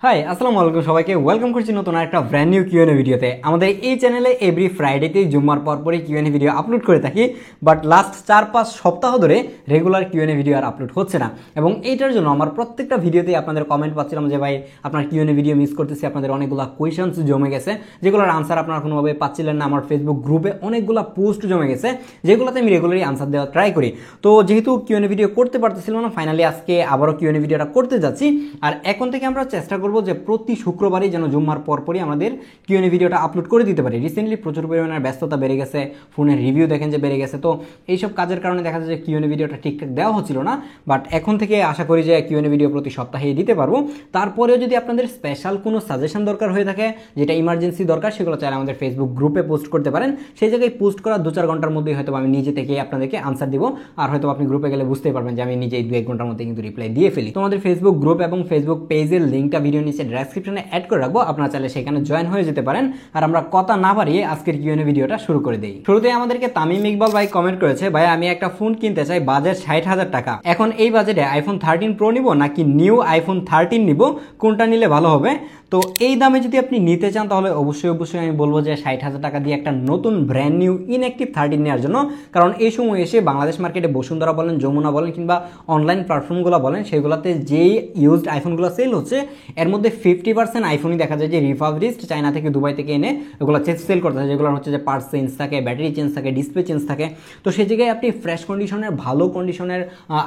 High আসসালামু আলাইকুম সবাইকে ওয়েলকাম করছি নতুন একটা ব্র্যান্ড নিউ কিউএনএ ভিডিওতে। আমাদের এই চ্যানেলে এভরি ফ্রাইডেতে জুম্মার পরপরই কিউএনএ ভিডিও আপলোড করে থাকি, বাট লাস্ট 4-5 সপ্তাহ ধরে রেগুলার কিউএনএ ভিডিও আর আপলোড হচ্ছে না। এবং এইটার জন্য আমার প্রত্যেকটা ভিডিওতেই আপনাদের কমেন্ট পাচ্ছিলাম যে ভাই আপনার কিউএনএ ভিডিও মিস করতেছি, আপনাদের অনেকগুলো কোয়েশনস জমে গেছে যেগুলোর আনসার আপনারা কোনোভাবে পাচ্ছিলেন না। আমার ফেসবুক গ্রুপে অনেকগুলো পোস্ট জমে গেছে যেগুলোতে আমি রেগুলারই আনসার দেওয়ার ট্রাই করি। তো যেহেতু কিউএনএ ভিডিও করতে পারতেছিলাম না, ফাইনালি আজকে আবারও কিউএনএ ভিডিওটা করতে যাচ্ছি। আর এখন থেকে আমরা চেষ্টা করবো যে প্রতি শুক্রবারই যেন জুম্মার পরপরই আমাদের কিউএনএ ভিডিওটা আপলোড করে দিতে পারি। রিসেন্টলি প্রচুর পরিমাণের ব্যস্ততা বেড়ে গেছে, ফোনের রিভিউ দেখেন যে বেড়ে গেছে, তো এইসব কাজের কারণে দেখা যায় যে কিউএনএ ভিডিওটা ঠিকঠাক দেওয়া হচ্ছিল না। বাট এখন থেকে আশা করি যে কিউএনএ ভিডিও প্রতি সপ্তাহে দিতে পারবো। তারপরেও যদি আপনাদের স্পেশাল কোনো সাজেশন দরকার হয়ে থাকে, যেটা ইমার্জেন্সি দরকার, সেগুলো চাইলে আমাদের ফেসবুক গ্রুপে পোস্ট করতে পারেন। সেই জায়গায় পোস্ট করার 2-4 ঘন্টার মধ্যেই হয়তো আমি নিজে থেকে আপনাদেরকে আনসার দিব। আর হয়তো আপনি গ্রুপে গেলে বুঝতে পারবেন যে আমি নিজেই 2-1 ঘন্টার মধ্যে কিন্তু রিপ্লাই দিয়ে ফেলি। তোমাদের ফেসবুক গ্রুপ এবং ফেসবুক পেজের লিঙ্কটা ভিডিও নিচে ডেসক্রিপশনে অ্যাড করে রাখবো, আপনারা চাইলে সেখানে জয়েন হয়ে যেতে পারেন। আর আমরা কথা না বাড়িয়ে আজকের কিউএনএ ভিডিওটা শুরু করে দেই। শুরুতে আমাদেরকে তামিম ইকবাল ভাই কমেন্ট করেছে, ভাই আমি একটা ফোন কিনতে চাই, বাজেট 60,000 টাকা। এখন এই বাজেটে আইফোন 13 প্রো নিব নাকি নিউ আইফোন 13 নিব, কোনটা নিলে ভালো হবে? তো এই দামে যদি আপনি নিতে চান তাহলে অবশ্যই আমি বলবো যে 60,000 টাকা দিয়ে একটা নতুন ব্র্যান্ড নিউ ইনঅ্যাক্টিভ 13 নেওয়ার জন্য। কারণ এই সময় এসে বাংলাদেশ মার্কেটে বসুন্ধরা বলেন, যমুনা বলেন কিংবা অনলাইন প্ল্যাটফর্মগুলো বলেন, সেগুলোতে যেই ইউজড আইফোনগুলো সেল হচ্ছে এর মধ্যে 50% আইফোনই দেখা যায় যে রিফাবরিজড, চায়না থেকে দুবাই থেকে এনে ওগুলো সেল করতে হয়, যেগুলো হচ্ছে যে পার্টস চেঞ্জ থাকে, ব্যাটারি চেঞ্জ থাকে, ডিসপ্লে চেঞ্জ থাকে। তো সেই জায়গায় আপনি ফ্রেশ কন্ডিশনের ভালো কন্ডিশনের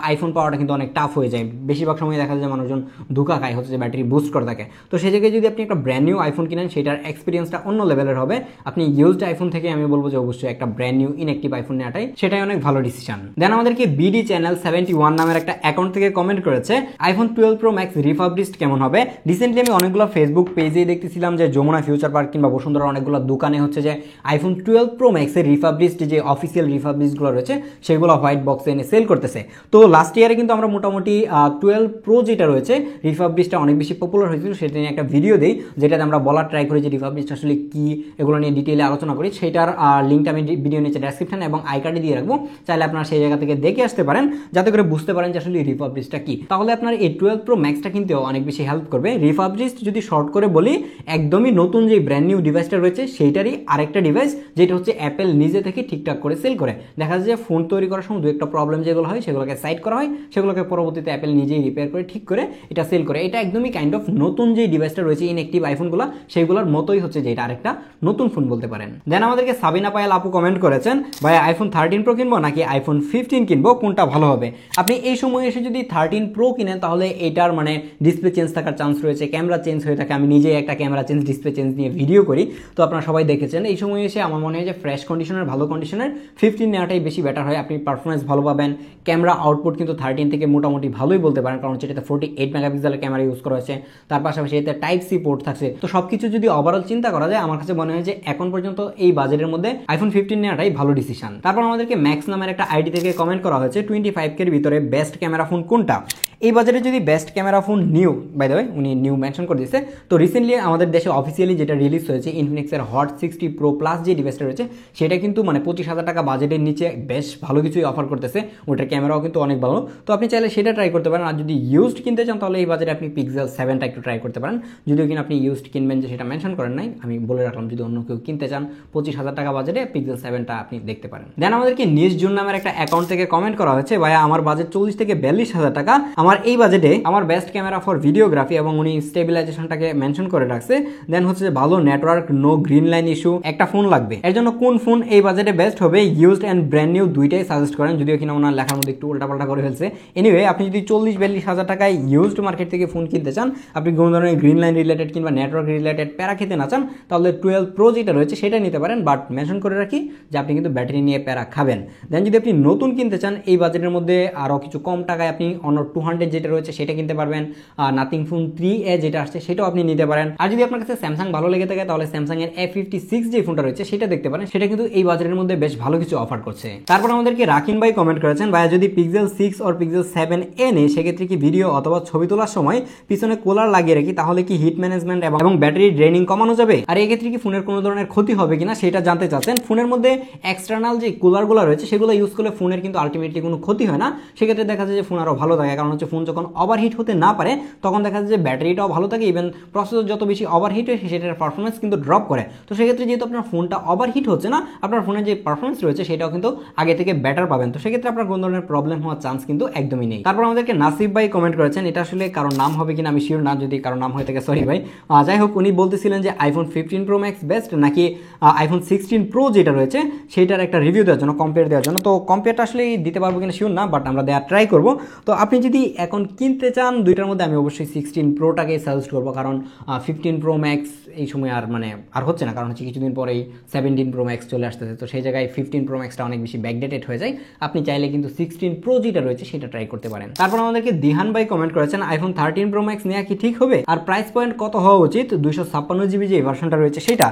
আইফোন পাওয়াটা কিন্তু অনেক টাফ হয়ে যায়। বেশিরভাগ সময় দেখা যায় যে মানুষজন ধোঁকা খায়, হচ্ছে যে ব্যাটারি বুস্ট করে থাকে। তো সেই জায়গায় যদি আপনি একটা ব্র্যান্ড নিউ আইফোন কিনেন, সেটার এক্সপিরিয়েন্সটা অন্য লেভেলের হবে। আপনি ইউজড আইফোন থেকে আমি বলবো যে অবশ্যই একটা ব্র্যান্ড নিউ ইনঅ্যাক্টিভ আইফোন নেওয়াটাই সেটাই অনেক ভালো ডিসিশন। দেন আমাদেরকে বিডি চ্যানেল 71 নামের একটা অ্যাকাউন্ট থেকে কমেন্ট করেছে, আইফোন 12 প্রো ম্যাক্স রিফাবরিজড কেমন হবে? রিসেন্টলি আমি অনেকগুলো ফেসবুক পেজে দেখতেছিলাম যে যমুনা ফিউচার পার্ক কিংবা বসুন্ধরা অনেকগুলো দোকানে হচ্ছে যে আইফোন 12 প্রো ম্যাক্সের রিফাবরিজড যে অফিসিয়াল রিফাবরিজডগুলো রয়েছে সেগুলো হোয়াইট বক্সে এনে সেল করতেছে। তো লাস্ট ইয়ারে কিন্তু আমরা মোটামুটি 12 প্রো যেটা রয়েছে রিফাবরিজডটা অনেক বেশি পপুলার হয়েছিল, সেটা নিয়ে একটা ভিডিও দিই যেটাতে আমরা বলার ট্রাই করি যে রিফাবরিজড আসলে কি, এগুলো নিয়ে ডিটেইলে আলোচনা করি। সেটার লিঙ্কটা আমি ভিডিও নিচে ডেসক্রিপশন এবং আই কার্ডে দিয়ে রাখবো, চাইলে আপনারা সেই জায়গা থেকে দেখে আসতে পারেন যাতে করে বুঝতে পারেন যে আসলে রিফাবরিজডটা কি। তাহলে আপনার এই 12 প্রো ম্যাক্সটা কিনতেও অনেক বেশি হেল্প করবে। রিফাবরিজড যদি শর্ট করে বলি, একদমই নতুন যে ব্র্যান্ড নিউ ডিভাইসটা রয়েছে সেইটারই আরেকটা ডিভাইস, যেটা হচ্ছে অ্যাপেল নিজে থেকে ঠিকঠাক করে সেল করে। দেখা যায় যে ফোন তৈরি করার সময় 2-একটা প্রবলেম যেগুলো হয় সেগুলোকে সাইড করা হয়, সেগুলোকে পরবর্তীতে অ্যাপেল নিজেই রিপেয়ার করে ঠিক করে এটা সেল করে। এটা একদমই কাইন্ড অফ নতুন যে ডিভাইসটা রয়েছে ইনঅ্যাক্টিভ আইফোনগুলো সেইগুলোর মতোই হচ্ছে যে এটা আরেকটা নতুন ফোন বলতে পারেন। দেন আমাদেরকে সাবিনা পায়েল আপু কমেন্ট করেছেন, ভাই আইফোন 13 প্রো কিনবো নাকি আইফোন 15 কিনবো, কোনটা ভালো হবে? আপনি এই সময় এসে যদি 13 প্রো কিনেন তাহলে এটার মানে ডিসপ্লে চেঞ্জ থাকার চান্স রয়েছে, ক্যামেরা চেঞ্জ হয়ে থাকে। আমি নিজেই একটা ক্যামেরা চেঞ্জ, ডিসপ্লে চেঞ্জ নিয়ে ভিডিও করি, তো আপনারা সবাই দেখেছেন। এই সময় এসে আমার মনে হয় যে ফ্রেশ কন্ডিশনের ভালো কন্ডিশনের 15 নেওয়াটাই বেশি বেটার হয়। আপনি পারফরমেন্স ভালো পাবেন, ক্যামেরা আউটপুট কিন্তু 13 থেকে মোটামুটি ভালোই বলতে পারেন, কারণ সেটাতে 48 মেগাপিক্সেলের ক্যামেরা ইউজ করা হয়েছে, তার পাশাপাশি এতে টাইপ সি পোর্ট থাকছে। তো সবকিছু যদি ওভারঅল চিন্তা করা যায়, আমার কাছে মনে হয় যে এখন পর্যন্ত এই বাজেটের মধ্যে আইফোন 15 নেওয়াটাই ভালো ডিসিশন। তারপর আমাদেরকে ম্যাক্স নামের একটা আইডি থেকে কমেন্ট করা হয়েছে, 25K এর ভিতরে বেস্ট ক্যামেরা ফোন কোনটা? এই বাজারে যদি best camera phone new, by the way উনি নিউ মেনশন করে দিয়েছে। তো রিসেন্টলি আমাদের দেশে অফিসিয়ালি যেটা রিলিজ হয়েছে ইনফিনিক্সের হট 60 প্রো প্লাস যে ডিভাইসটা রয়েছে সেটা কিন্তু মানে 25,000 টাকা বাজেটের নিচে বেশ ভালো কিছুই অফার করতেছে। ওটার ক্যামেরাও কিন্তু অনেক ভালো, তো আপনি চাইলে সেটা ট্রাই করতে পারেন। আর যদি ইউজড কিনতে চান তাহলে এই বাজারে আপনি পিক্সেল 7টা একটু ট্রাই করতে পারেন। যদিও কিনা আপনি ইউজড কিনবেন যে সেটা মেনশন করেন নাই, আমি বলে রাখলাম যদি অন্য কেউ কিনতে চান 25,000 টাকা বাজেটে পিক্সেল 7টা আপনি দেখতে পারেন। দেন আমাদেরকে নিজ জুন নামের একটা অ্যাকাউন্ট থেকে কমেন্ট করা হয়েছে, ভাইয়া আমার বাজেট 40 থেকে 42,000 টাকা, আমার এই বাজেটে আমার বেস্ট ক্যামেরা ফর ভিডিওগ্রাফি, এবং উনি স্টেবিলাইজেশনটাকে মেনশন করে রাখছে। দেন হচ্ছে যে ভালো network, no green line issue একটা ফোন লাগবে। এর জন্য কোন ফোন এই বাজেটে বেস্ট হবে? ইউজড অ্যান্ড ব্র্যান্ড নিউ দুইটাই সাজেস্ট করেন, যদিও কিনা ওনার লেখার মধ্যে একটু উল্টাপাল্টা করে ফেলছে। এনিওয়ে আপনি যদি 40-42,000 টাকায় ইউজড মার্কেট থেকে ফোন কিনতে চান, আপনি কোনো ধরনের গ্রিন লাইন রিলেটেড কিংবা নেটওয়ার্ক রিলেটেড প্যারা খেতে না চান, তাহলে 12 প্রো যেটা রয়েছে সেটা নিতে পারেন। বাট মেনশন করে রাখি যে আপনি কিন্তু ব্যাটারি নিয়ে প্যারা খাবেন। দেন যদি আপনি নতুন কিনতে চান এই বাজেটের মধ্যে আরও কিছু কম টাকায় আপনি অন্য 200 যেটা রয়েছে সেটা কিনতে পারবেন। নাথিং ফোন 3A যেটা আসছে সেটাও আপনি নিতে পারেন। আর যদি আপনার কাছে স্যামসাং ভালো লেগে থাকে তাহলে স্যামসাং এর A56 যে ফোনটা রয়েছে সেটা দেখতে পারেন, সেটা কিন্তু এই বাজারের মধ্যে বেশ ভালো কিছু অফার করছে। তারপর আমাদেরকে রাকিন ভাই কমেন্ট করেছেন, ভাইয়া যদি পিক্সেল 6 আর পিক্সেল 7A নেই সেক্ষেত্রে কি ভিডিও অথবা ছবি তোলার সময় পিছনে কুলার লাগিয়ে রাখি তাহলে কি হিট ম্যানেজমেন্ট এবং ব্যাটারি ড্রেনিং কমানো যাবে? আর এই ক্ষেত্রে কি ফোনের কোনো ধরনের ক্ষতি হবে কিনা সেটা জানতে চাচ্ছেন। ফোনের মধ্যে এক্সটার্নাল যে কুলারগুলো রয়েছে সেগুলো ইউজ করলে ফোনের কিন্তু আলটিমেটলি কোনো ক্ষতি হয় না, সেক্ষেত্রে দেখা যায় যে ফোন আরো ভালো থাকে। কারণ হচ্ছে ফোন যখন ওভারহিট হতে না পারে তখন দেখা যায় যে ব্যাটারিটাও ভালো থাকে, ইভেন প্রসেসর যত বেশি ওভারহিট হয় সেটার পারফরমেন্স কিন্তু ড্রপ করে। তো সেক্ষেত্রে যেহেতু আপনার ফোনটা ওভারহিট হচ্ছে না, আপনার ফোনের যে পারফরমেন্স রয়েছে সেটাও কিন্তু আগে থেকে বেটার পাবেন। তো সেক্ষেত্রে আপনার কোনো ধরনের প্রবলেম হওয়ার চান্স কিন্তু একদমই নেই। তারপর আমাদেরকে নাসিব ভাই কমেন্ট করেছেন, এটা আসলে কারোর নাম হবে কিনা আমি শিওর না, যদি কারোর নাম হয়ে থাকে সরি ভাই। যাই হোক, উনি বলতেছিলেন যে আইফোন 15 প্রো ম্যাক্স বেস্ট নাকি আইফোন 16 প্রো যেটা রয়েছে সেইটার একটা রিভিউ দেওয়ার জন্য, কম্পেয়ার দেওয়ার জন্য। তো কম্পেয়ারটা আসলে দিতে পারবো কিনা শিওর না, বাট আমরা দেওয়ার ট্রাই করবো। তো আপনি যদি এখন কিনতে চান দুইটার মধ্যে, আমি অবশ্যই 16 প্রোটাকে সাজেস্ট করবো, কারণ 15 প্রো ম্যাক্স এই সময় আর হচ্ছে না, কারণ হচ্ছে কিছুদিন পরেই 17 প্রো ম্যাক্স চলে আসতেছে। তো সেই জায়গায় 15 প্রো ম্যাক্সটা অনেক বেশি ব্যাকডেটেড হয়ে যায়। আপনি চাইলে কিন্তু 16 প্রো যেটা রয়েছে সেটা ট্রাই করতে পারেন। তারপর আমাদেরকে দিহান ভাই কমেন্ট করেছেন আইফোন 13 প্রো ম্যাক্স নেওয়া কি ঠিক হবে, আর প্রাইস পয়েন্ট কত হওয়া উচিত? 256 জিবি যে ভার্সনটা রয়েছে সেটা।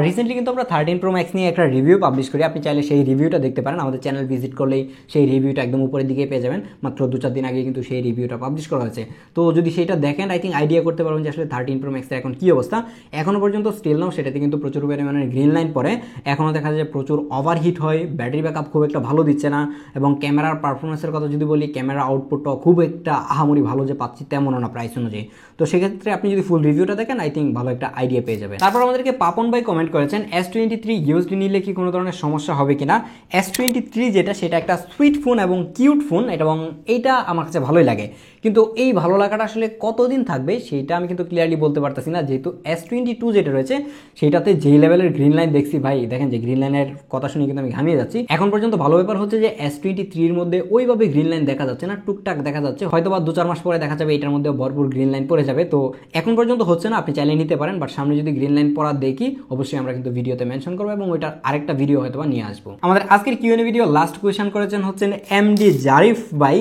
রিসেন্টলি কিন্তু আমরা 13 প্রো ম্যাক্স নিয়ে একটা রিভিউ পাবলিশ করি, আপনি চাইলে সেই রিভিউটা দেখতে পারেন। আমাদের চ্যানেল ভিজিট করলেই সেই রিভিউটা একদম উপরের দিকে পেয়ে যাবেন। মাত্র 2-4 দিন আগে কিন্তু সেই রিভিউটা পাবলিশ করা হয়েছে। তো যদি সেটা দেখেন আই থিঙ্ক আইডিয়া করতে পারবেন যে আসলে 13 প্রো ম্যাক্সের এখন কী অবস্থা। এখনও পর্যন্ত স্টিল নাও সেটাতে কিন্তু প্রচুর পরিমাণে গ্রিন লাইন পড়ে, এখনও দেখা যায় প্রচুর ওভারহিট হয়, ব্যাটারি ব্যাকআপ খুব একটা ভালো দিচ্ছে না, এবং ক্যামেরার পারফরমেন্সের কথা যদি বলি, ক্যামেরা আউটপুটটাও খুব একটা আহামরি ভালো যে পাচ্ছি তেমনও না প্রাইস অনুযায়ী। তো সেক্ষেত্রে আপনি যদি ফুল রিভিউটা দেখেন আই থিঙ্ক ভালো একটা আইডিয়া পেয়ে যাবেন। তারপর আমাদেরকে পাপন ভাই কমেন্ট করেছেন S23 ইউএসডি নিলে কি কোনো ধরনের সমস্যা হবে কিনা। S23 যেটা সেটা একটা সুইট ফোন এবং কিউট ফোন, এবং এইটা আমার কাছে ভালোই লাগে, কিন্তু এই ভালো লাগাটা আসলে কতদিন থাকবে সেইটা আমি কিন্তু ক্লিয়ারলি বলতে পারতেছি না, যেহেতু S22 যেটা রয়েছে সেটাতে যেই লেভেলের গ্রিন লাইন দেখছি ভাই, দেখেন যে গ্রিন লাইনের কথা শুনে কিন্তু আমি ঘামিয়ে যাচ্ছি। এখন পর্যন্ত ভালো ব্যাপার হচ্ছে যে S23 মধ্যে ওইভাবে গ্রিন লাইন দেখা যাচ্ছে না, টুকটাক দেখা যাচ্ছে, হয়তো বা 2-4 মাস পরে দেখা যাবে এটার মধ্যে ভরপুর গ্রিন লাইন পড়ে যাবে। তো এখন পর্যন্ত হচ্ছে না, আপনি চাইলে নিতে পারেন, বাট সামনে যদি গ্রিন লাইন পড়া দেখি অবশ্যই আমরা কিন্তু ভিডিওতে মেনশন করবো, এবং ওইটার আরেকটা ভিডিও হয়তো বা নিয়ে আসবো। আমাদের আজকের কিউএনএ ভিডিও লাস্ট কোয়েশ্চেন করেছেন হচ্ছেন এমডি জারিফ ভাই,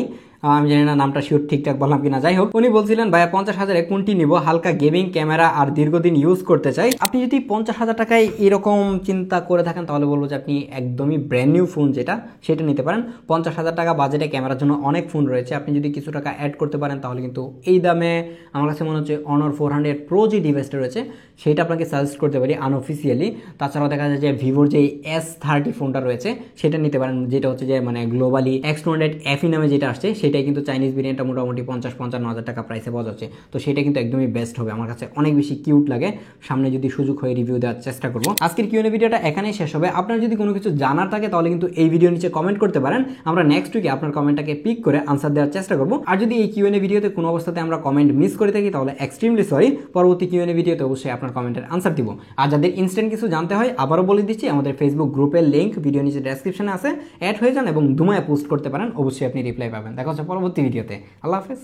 আমি জানি না নামটা শিওর ঠিকঠাক বললাম কিনা। যাই হোক, উনি বলছিলেন ভাইয়া 50,000-এ কোনটি নিব, হালকা গেমিং ক্যামেরা আর দীর্ঘদিন ইউজ করতে চাই। আপনি যদি 50,000 টাকায় এরকম চিন্তা করে থাকেন তাহলে বলবো যে আপনি একদমই ব্র্যান্ড নিউ ফোন যেটা সেটা নিতে পারেন। 50,000 টাকা বাজেটে ক্যামেরার জন্য অনেক ফোন রয়েছে, আপনি যদি কিছু টাকা অ্যাড করতে পারেন তাহলে কিন্তু এই দামে আমার কাছে মনে হচ্ছে অনর 400 প্রো যে ডিভাইসটা রয়েছে সেটা আপনাকে সাজেস্ট করতে পারি আনঅফিসিয়ালি। তাছাড়াও দেখা যায় যে ভিভোর যে S30 ফোনটা রয়েছে সেটা নিতে পারেন, যেটা হচ্ছে যে মানে গ্লোবালি X200 FE নামে যেটা আসছে, সেটাই কিন্তু চাইনিজ ভেরিয়েন্টটা মোটামুটি 50-55 টাকা প্রাইসে পাওয়া যাচ্ছে। তো সেটা কিন্তু একদমই বেস্ট হবে, আমার কাছে অনেক বেশি কিউট লাগে। সামনে যদি সুযোগ হয় রিভিউ দেওয়ার চেষ্টা করবো। আজকের কিউএনএ ভিডিওটা এখানেই শেষ হবে। আপনার যদি কোনো কিছু জানার থাকে তাহলে কিন্তু এই ভিডিও নিচে কমেন্ট করতে পারেন, আমরা নেক্সট উইকে আপনার কমেন্টটাকে পিক করে আনসার দেওয়ার চেষ্টা করবো। আর যদি এই কিউএনএ ভিডিওতে কোনো অবস্থাতে আমরা কমেন্ট মিস করে থাকি তাহলে এক্সট্রিমলি সরি, পরবর্তী কিউএনএ ভিডিওতে অবশ্যই আপনার কমেন্টের আনসার দিব। আর যাদের ইনস্ট্যান্ট কিছু জানতে হয় আবারও বলে দিচ্ছি, আমাদের ফেসবুক গ্রুপের লিঙ্ক ভিডিও নিচে ডেসক্রিপশনে আছে, অ্যাড হয়ে যান এবং ধুমায় পোস্ট করতে পারেন, অবশ্যই আপনি রিপ্লাই পাবেন। দেখা হচ্ছে পরবর্তী ভিডিওতে। আল্লাহ হাফেজ।